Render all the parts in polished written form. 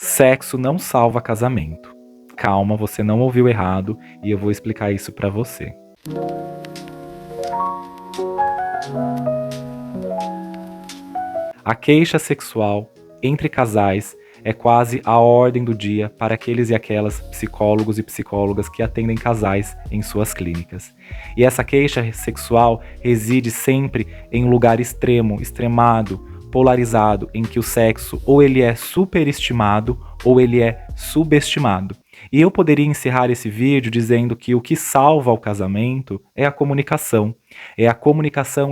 Sexo não salva casamento. Calma, você não ouviu errado e eu vou explicar isso pra você. A queixa sexual entre casais é quase a ordem do dia para aqueles e aquelas psicólogos e psicólogas que atendem casais em suas clínicas. E essa queixa sexual reside sempre em um lugar extremo, extremado, polarizado, em que o sexo ou ele é superestimado ou ele é subestimado. E eu poderia encerrar esse vídeo dizendo que o que salva o casamento é a comunicação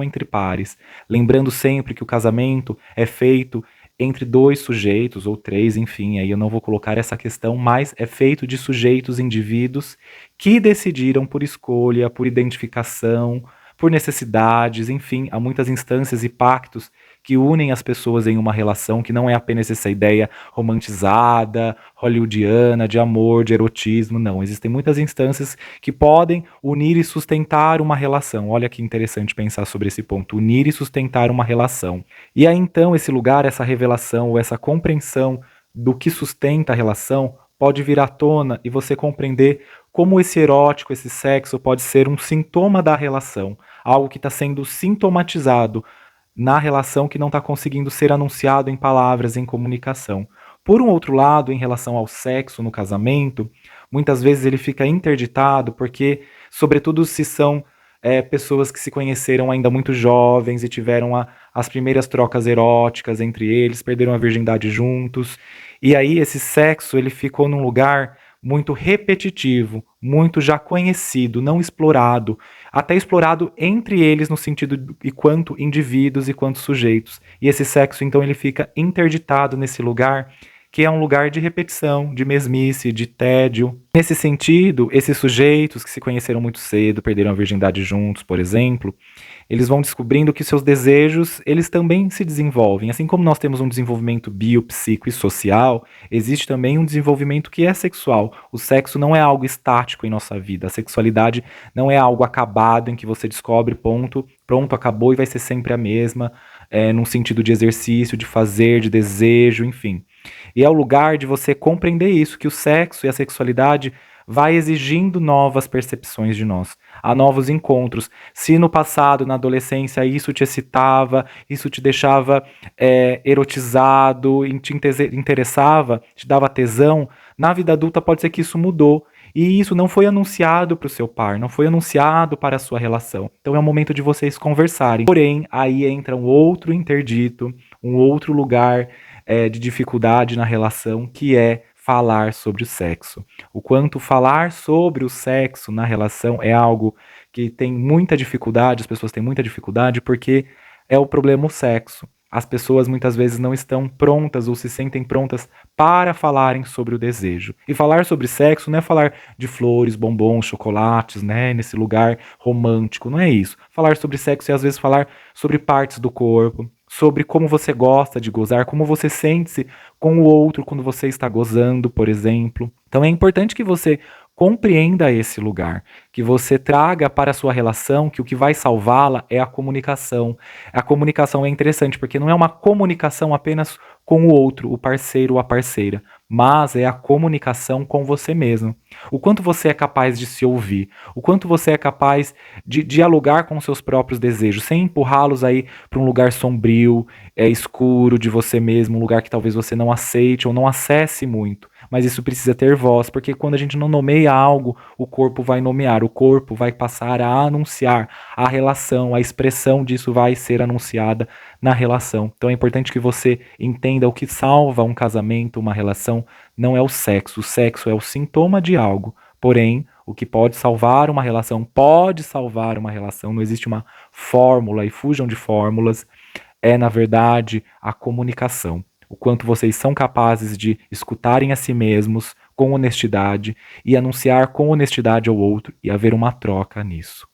entre pares. Lembrando sempre que o casamento é feito entre dois sujeitos, ou três, enfim, aí eu não vou colocar essa questão, mas é feito de sujeitos, indivíduos que decidiram por escolha, por identificação, por necessidades, enfim, há muitas instâncias e pactos que unem as pessoas em uma relação que não é apenas essa ideia romantizada, hollywoodiana, de amor, de erotismo, não. Existem muitas instâncias que podem unir e sustentar uma relação. Olha que interessante pensar sobre esse ponto, unir e sustentar uma relação. E aí então esse lugar, essa revelação ou essa compreensão do que sustenta a relação pode vir à tona e você compreender como esse erótico, esse sexo pode ser um sintoma da relação, algo que está sendo sintomatizado na relação que não está conseguindo ser anunciado em palavras, em comunicação. Por um outro lado, em relação ao sexo no casamento, muitas vezes ele fica interditado porque, sobretudo se são pessoas que se conheceram ainda muito jovens e tiveram as primeiras trocas eróticas entre eles, perderam a virgindade juntos, e aí esse sexo ele ficou num lugar muito repetitivo, muito já conhecido, não explorado, até explorado entre eles no sentido de quanto indivíduos e quanto sujeitos. E esse sexo, então, ele fica interditado nesse lugar, que é um lugar de repetição, de mesmice, de tédio. Nesse sentido, esses sujeitos que se conheceram muito cedo, perderam a virgindade juntos, por exemplo, eles vão descobrindo que seus desejos, eles também se desenvolvem. Assim como nós temos um desenvolvimento bio, psico e social, existe também um desenvolvimento que é sexual. O sexo não é algo estático em nossa vida. A sexualidade não é algo acabado em que você descobre, ponto, pronto, acabou e vai ser sempre a mesma, num sentido de exercício, de fazer, de desejo, enfim. E é o lugar de você compreender isso, que o sexo e a sexualidade vai exigindo novas percepções de nós, há novos encontros. Se no passado, na adolescência, isso te excitava, isso te deixava erotizado, te interessava, te dava tesão, na vida adulta pode ser que isso mudou. E isso não foi anunciado para o seu par, não foi anunciado para a sua relação. Então é o momento de vocês conversarem. Porém, aí entra um outro interdito, um outro lugar de dificuldade na relação, que é falar sobre o sexo. O quanto falar sobre o sexo na relação é algo que tem muita dificuldade, as pessoas têm muita dificuldade porque é o problema o sexo. As pessoas muitas vezes não estão prontas ou se sentem prontas para falarem sobre o desejo. E falar sobre sexo não é falar de flores, bombons, chocolates, né, nesse lugar romântico, não é isso. Falar sobre sexo é às vezes falar sobre partes do corpo, sobre como você gosta de gozar, como você sente-se com o outro quando você está gozando, por exemplo. Então é importante que você compreenda esse lugar, que você traga para a sua relação que o que vai salvá-la é a comunicação. A comunicação é interessante porque não é uma comunicação apenas com o outro, o parceiro ou a parceira, mas é a comunicação com você mesmo. O quanto você é capaz de se ouvir, o quanto você é capaz de dialogar com seus próprios desejos, sem empurrá-los aí para um lugar sombrio, escuro de você mesmo, um lugar que talvez você não aceite ou não acesse muito. Mas isso precisa ter voz, porque quando a gente não nomeia algo, o corpo vai nomear, o corpo vai passar a anunciar a relação, a expressão disso vai ser anunciada na relação. Então é importante que você entenda o que salva um casamento, uma relação, não é o sexo é o sintoma de algo. Porém, o que pode salvar uma relação, não existe uma fórmula e fujam de fórmulas, é na verdade a comunicação. O quanto vocês são capazes de escutarem a si mesmos com honestidade e anunciar com honestidade ao outro e haver uma troca nisso.